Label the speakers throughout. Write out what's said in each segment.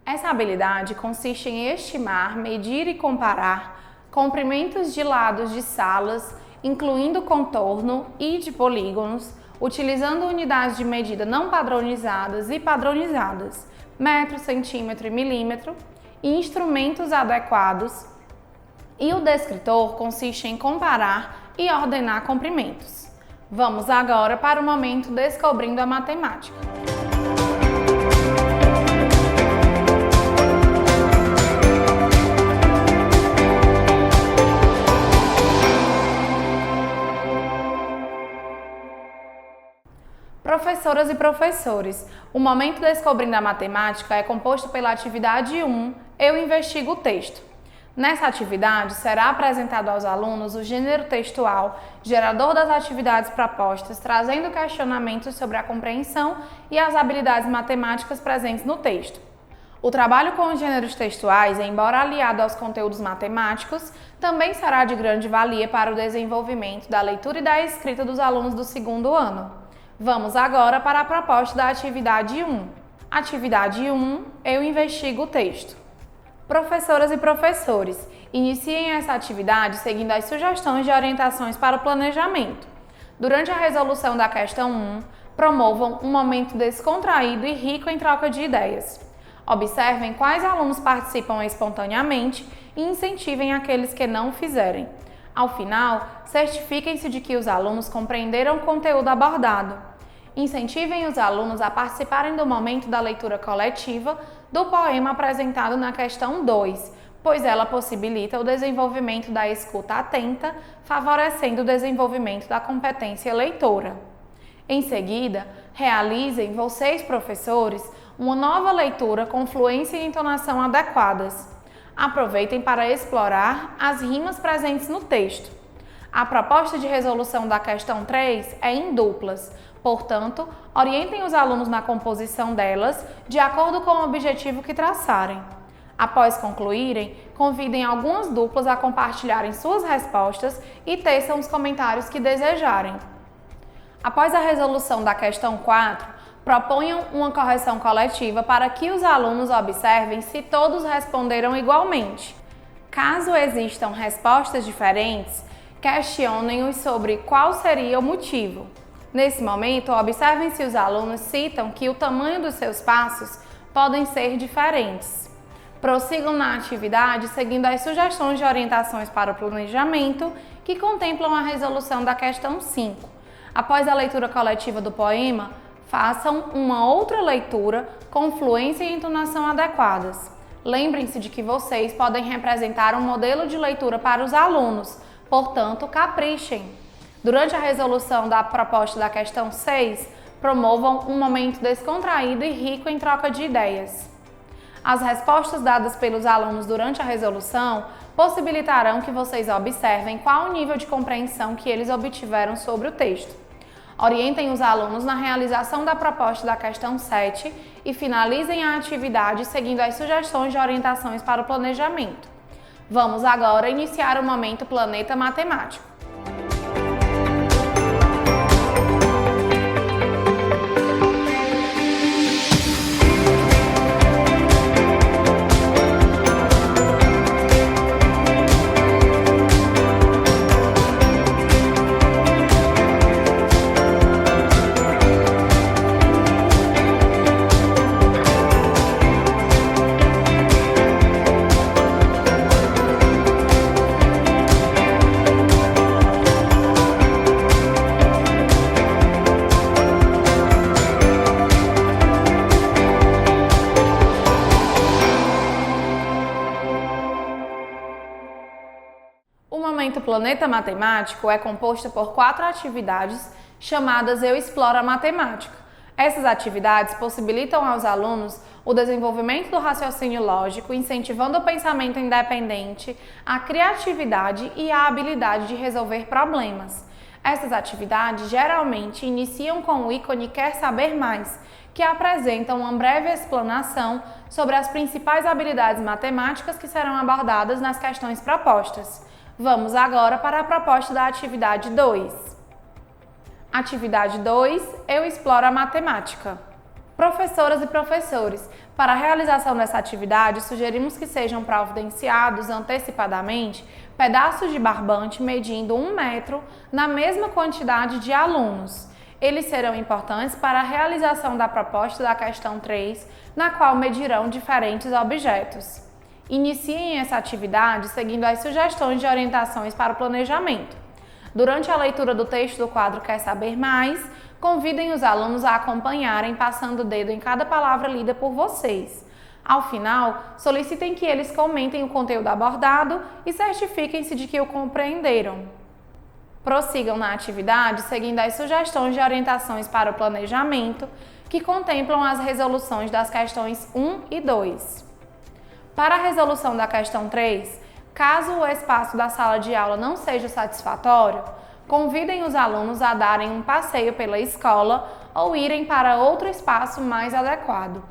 Speaker 1: Essa habilidade consiste em estimar, medir e comparar comprimentos de lados de salas, incluindo contorno e de polígonos, utilizando unidades de medida não padronizadas e padronizadas, metro, centímetro e milímetro, e instrumentos adequados. E o descritor consiste em comparar e ordenar comprimentos. Vamos agora para o momento Descobrindo a Matemática. Professoras e professores, o momento Descobrindo a Matemática é composto pela atividade 1, Eu investigo o texto. Nessa atividade, será apresentado aos alunos o gênero textual, gerador das atividades propostas, trazendo questionamentos sobre a compreensão e as habilidades matemáticas presentes no texto. O trabalho com os gêneros textuais, embora aliado aos conteúdos matemáticos, também será de grande valia para o desenvolvimento da leitura e da escrita dos alunos do segundo ano. Vamos agora para a proposta da atividade 1. Atividade 1, Eu investigo o texto. Professoras e professores, iniciem essa atividade seguindo as sugestões de orientações para o planejamento. Durante a resolução da questão 1, promovam um momento descontraído e rico em troca de ideias. Observem quais alunos participam espontaneamente e incentivem aqueles que não o fizerem. Ao final, certifiquem-se de que os alunos compreenderam o conteúdo abordado. Incentivem os alunos a participarem do momento da leitura coletiva do poema apresentado na questão 2, pois ela possibilita o desenvolvimento da escuta atenta, favorecendo o desenvolvimento da competência leitora. Em seguida, realizem, vocês professores, uma nova leitura com fluência e entonação adequadas. Aproveitem para explorar as rimas presentes no texto. A proposta de resolução da questão 3 é em duplas, portanto, orientem os alunos na composição delas de acordo com o objetivo que traçarem. Após concluírem, convidem algumas duplas a compartilharem suas respostas e teçam os comentários que desejarem. Após a resolução da questão 4, proponham uma correção coletiva para que os alunos observem se todos responderam igualmente. Caso existam respostas diferentes, questionem-os sobre qual seria o motivo. Nesse momento, observem se os alunos citam que o tamanho dos seus passos podem ser diferentes. Prossigam na atividade seguindo as sugestões de orientações para o planejamento que contemplam a resolução da questão 5. Após a leitura coletiva do poema, façam uma outra leitura com fluência e entonação adequadas. Lembrem-se de que vocês podem representar um modelo de leitura para os alunos, portanto, caprichem. Durante a resolução da proposta da questão 6, promovam um momento descontraído e rico em troca de ideias. As respostas dadas pelos alunos durante a resolução possibilitarão que vocês observem qual o nível de compreensão que eles obtiveram sobre o texto. Orientem os alunos na realização da proposta da questão 7 e finalizem a atividade seguindo as sugestões de orientações para o planejamento. Vamos agora iniciar o momento Planeta Matemático. O momento Planeta Matemático é composto por 4 atividades chamadas Eu Exploro a Matemática. Essas atividades possibilitam aos alunos o desenvolvimento do raciocínio lógico, incentivando o pensamento independente, a criatividade e a habilidade de resolver problemas. Essas atividades geralmente iniciam com o ícone Quer Saber Mais, que apresentam uma breve explanação sobre as principais habilidades matemáticas que serão abordadas nas questões propostas. Vamos agora para a proposta da atividade 2. Atividade 2, Eu Exploro a Matemática. Professoras e professores, Para a realização dessa atividade, sugerimos que sejam providenciados antecipadamente pedaços de barbante medindo 1 metro na mesma quantidade de alunos. Eles serão importantes para a realização da proposta da questão 3, na qual medirão diferentes objetos. Iniciem essa atividade seguindo as sugestões de orientações para o planejamento. Durante a leitura do texto do quadro Quer Saber Mais, convidem os alunos a acompanharem passando o dedo em cada palavra lida por vocês. Ao final, solicitem que eles comentem o conteúdo abordado e certifiquem-se de que o compreenderam. Prossigam na atividade seguindo as sugestões de orientações para o planejamento, que contemplam as resoluções das questões 1 e 2. Para a resolução da questão 3, caso o espaço da sala de aula não seja satisfatório, convidem os alunos a darem um passeio pela escola ou irem para outro espaço mais adequado.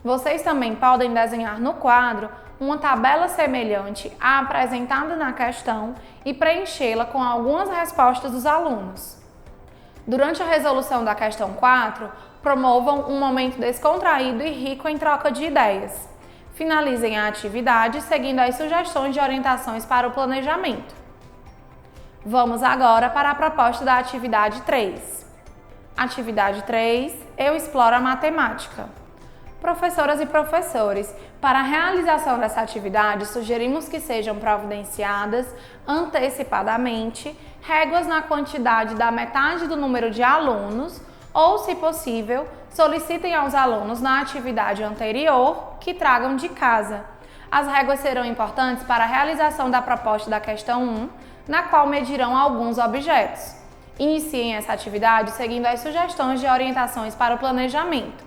Speaker 1: Vocês também podem desenhar no quadro uma tabela semelhante à apresentada na questão e preenchê-la com algumas respostas dos alunos. Durante a resolução da questão 4, promovam um momento descontraído e rico em troca de ideias. Finalizem a atividade seguindo as sugestões de orientações para o planejamento. Vamos agora para a proposta da atividade 3. Atividade 3, eu exploro a matemática. Professoras e professores, para a realização dessa atividade, sugerimos que sejam providenciadas antecipadamente réguas na quantidade da metade do número de alunos ou, se possível, solicitem aos alunos na atividade anterior que tragam de casa. As réguas serão importantes para a realização da proposta da questão 1, na qual medirão alguns objetos. Iniciem essa atividade seguindo as sugestões de orientações para o planejamento.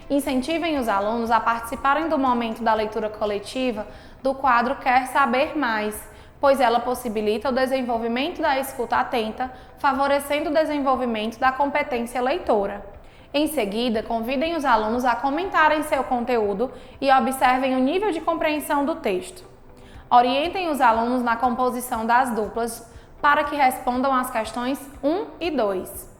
Speaker 1: Incentivem os alunos a participarem do momento da leitura coletiva do quadro Quer Saber Mais, pois ela possibilita o desenvolvimento da escuta atenta, favorecendo o desenvolvimento da competência leitora. Em seguida, convidem os alunos a comentarem seu conteúdo e observem o nível de compreensão do texto. Orientem os alunos na composição das duplas para que respondam às questões 1 e 2.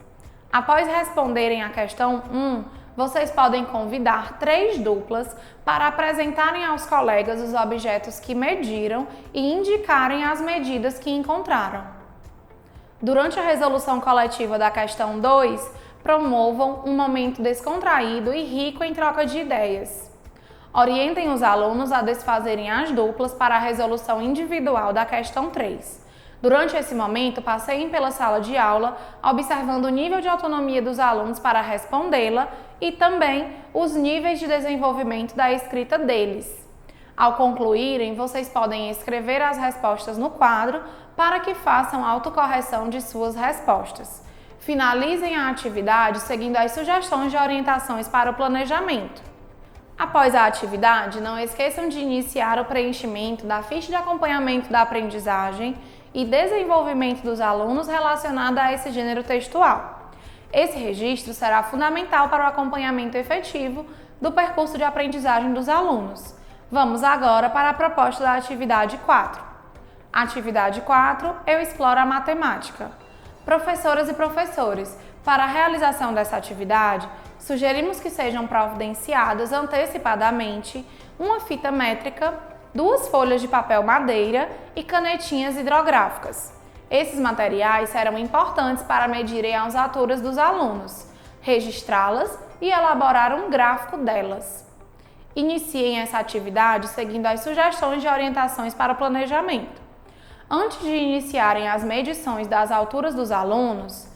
Speaker 1: Após responderem a questão 1, vocês podem convidar 3 duplas para apresentarem aos colegas os objetos que mediram e indicarem as medidas que encontraram. Durante a resolução coletiva da questão 2, promovam um momento descontraído e rico em troca de ideias. Orientem os alunos a desfazerem as duplas para a resolução individual da questão 3. Durante esse momento, passeiem pela sala de aula, observando o nível de autonomia dos alunos para respondê-la e também os níveis de desenvolvimento da escrita deles. Ao concluírem, vocês podem escrever as respostas no quadro para que façam autocorreção de suas respostas. Finalizem a atividade seguindo as sugestões de orientações para o planejamento. Após a atividade, não esqueçam de iniciar o preenchimento da ficha de acompanhamento da aprendizagem e desenvolvimento dos alunos relacionada a esse gênero textual. Esse registro será fundamental para o acompanhamento efetivo do percurso de aprendizagem dos alunos. Vamos agora para a proposta da atividade 4. Atividade 4, eu exploro a matemática. Professoras e professores, para a realização dessa atividade, sugerimos que sejam providenciadas antecipadamente uma fita métrica, 2 folhas de papel madeira e canetinhas hidrográficas. Esses materiais serão importantes para medirem as alturas dos alunos, registrá-las e elaborar um gráfico delas. Iniciem essa atividade seguindo as sugestões de orientações para o planejamento. Antes de iniciarem as medições das alturas dos alunos,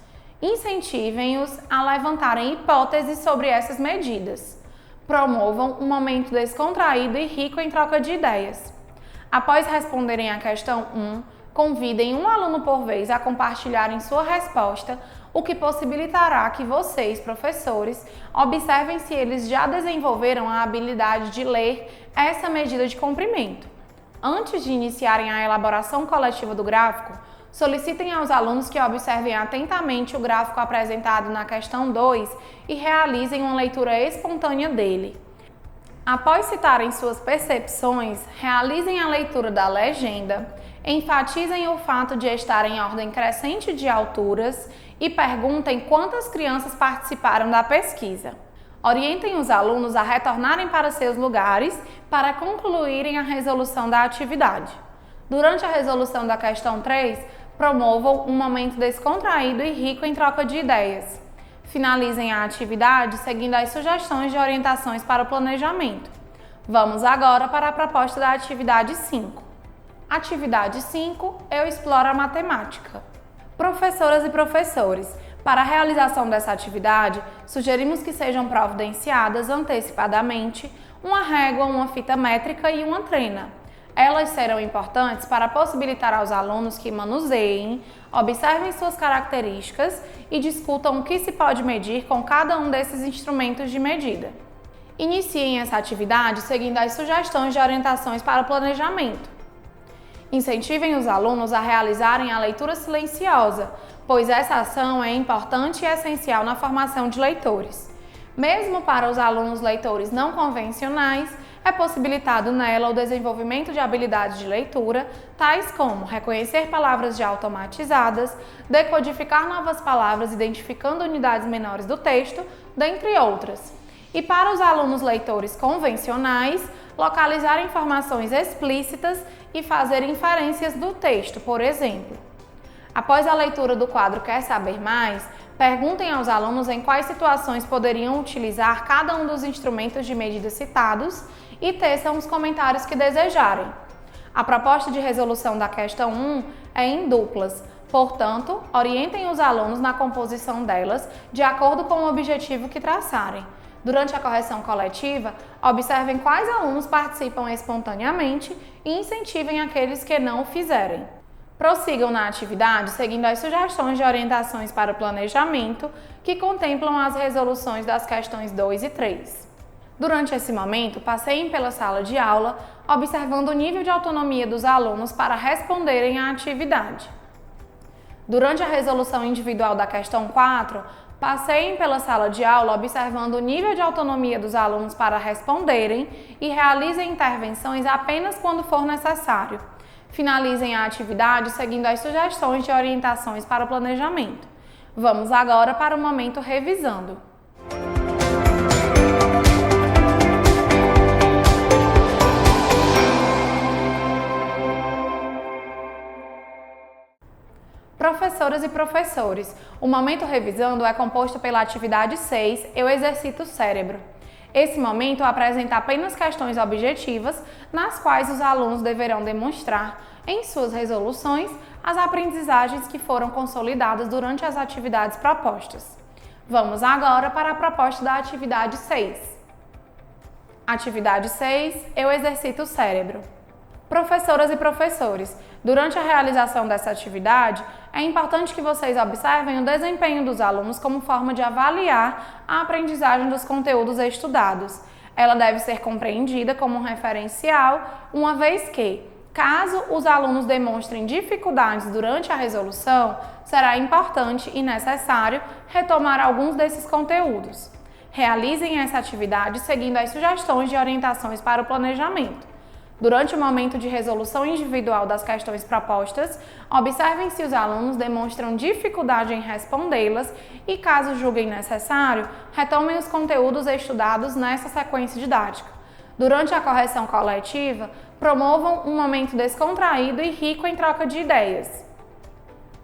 Speaker 1: incentivem-os a levantarem hipóteses sobre essas medidas. Promovam um momento descontraído e rico em troca de ideias. Após responderem a questão 1, convidem um aluno por vez a compartilharem sua resposta, o que possibilitará que vocês, professores, observem se eles já desenvolveram a habilidade de ler essa medida de comprimento. Antes de iniciarem a elaboração coletiva do gráfico, solicitem aos alunos que observem atentamente o gráfico apresentado na questão 2 e realizem uma leitura espontânea dele. Após citarem suas percepções, realizem a leitura da legenda, enfatizem o fato de estar em ordem crescente de alturas e perguntem quantas crianças participaram da pesquisa. Orientem os alunos a retornarem para seus lugares para concluírem a resolução da atividade. Durante a resolução da questão 3, promovam um momento descontraído e rico em troca de ideias. Finalizem a atividade seguindo as sugestões de orientações para o planejamento. Vamos agora para a proposta da atividade 5. Atividade 5, eu exploro a matemática. Professoras e professores, para a realização dessa atividade, sugerimos que sejam providenciadas antecipadamente uma régua, uma fita métrica e uma trena. Elas serão importantes para possibilitar aos alunos que manuseiem, observem suas características e discutam o que se pode medir com cada um desses instrumentos de medida. Iniciem essa atividade seguindo as sugestões de orientações para o planejamento. Incentivem os alunos a realizarem a leitura silenciosa, pois essa ação é importante e essencial na formação de leitores. Mesmo para os alunos leitores não convencionais, é possibilitado nela o desenvolvimento de habilidades de leitura, tais como reconhecer palavras já automatizadas, decodificar novas palavras identificando unidades menores do texto, dentre outras. E para os alunos leitores convencionais, localizar informações explícitas e fazer inferências do texto, por exemplo. Após a leitura do quadro Quer Saber Mais, perguntem aos alunos em quais situações poderiam utilizar cada um dos instrumentos de medida citados e teçam os comentários que desejarem. A proposta de resolução da questão 1 é em duplas, portanto, orientem os alunos na composição delas de acordo com o objetivo que traçarem. Durante a correção coletiva, observem quais alunos participam espontaneamente e incentivem aqueles que não o fizerem. Prossigam na atividade seguindo as sugestões de orientações para o planejamento que contemplam as resoluções das questões 2 e 3. Durante esse momento, passeiem pela sala de aula, observando o nível de autonomia dos alunos para responderem à atividade. Durante a resolução individual da questão 4, passeiem pela sala de aula observando o nível de autonomia dos alunos para responderem e realizem intervenções apenas quando for necessário. Finalizem a atividade seguindo as sugestões de orientações para o planejamento. Vamos agora para o momento revisando. Professoras e professores, o momento revisando é composto pela atividade 6, Eu Exercito o Cérebro. Esse momento apresenta apenas questões objetivas, nas quais os alunos deverão demonstrar, em suas resoluções, as aprendizagens que foram consolidadas durante as atividades propostas. Vamos agora para a proposta da atividade 6. Atividade 6, Eu Exercito o Cérebro. Professoras e professores, durante a realização dessa atividade, é importante que vocês observem o desempenho dos alunos como forma de avaliar a aprendizagem dos conteúdos estudados. Ela deve ser compreendida como um referencial, uma vez que, caso os alunos demonstrem dificuldades durante a resolução, será importante e necessário retomar alguns desses conteúdos. Realizem essa atividade seguindo as sugestões de orientações para o planejamento. Durante o momento de resolução individual das questões propostas, observem se os alunos demonstram dificuldade em respondê-las e, caso julguem necessário, retomem os conteúdos estudados nessa sequência didática. Durante a correção coletiva, promovam um momento descontraído e rico em troca de ideias.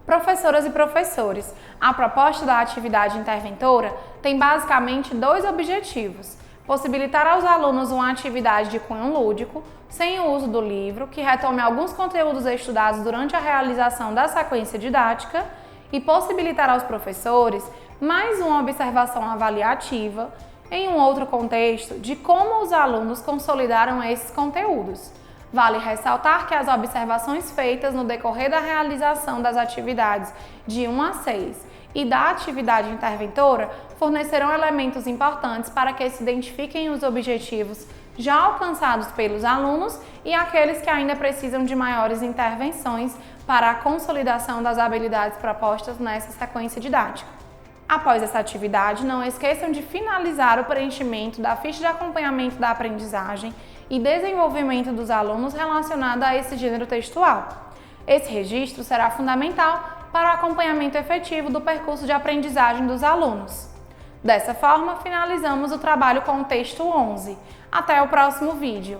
Speaker 1: Professoras e professores, a proposta da atividade interventora tem basicamente dois objetivos: possibilitar aos alunos uma atividade de cunho lúdico, sem o uso do livro, que retome alguns conteúdos estudados durante a realização da sequência didática, e possibilitar aos professores mais uma observação avaliativa, em um outro contexto, de como os alunos consolidaram esses conteúdos. Vale ressaltar que as observações feitas no decorrer da realização das atividades de 1 a 6 e da atividade interventora fornecerão elementos importantes para que se identifiquem os objetivos já alcançados pelos alunos e aqueles que ainda precisam de maiores intervenções para a consolidação das habilidades propostas nessa sequência didática. Após essa atividade, não esqueçam de finalizar o preenchimento da ficha de acompanhamento da aprendizagem e desenvolvimento dos alunos relacionado a esse gênero textual. Esse registro será fundamental para o acompanhamento efetivo do percurso de aprendizagem dos alunos. Dessa forma, finalizamos o trabalho com o texto 11. Até o próximo vídeo!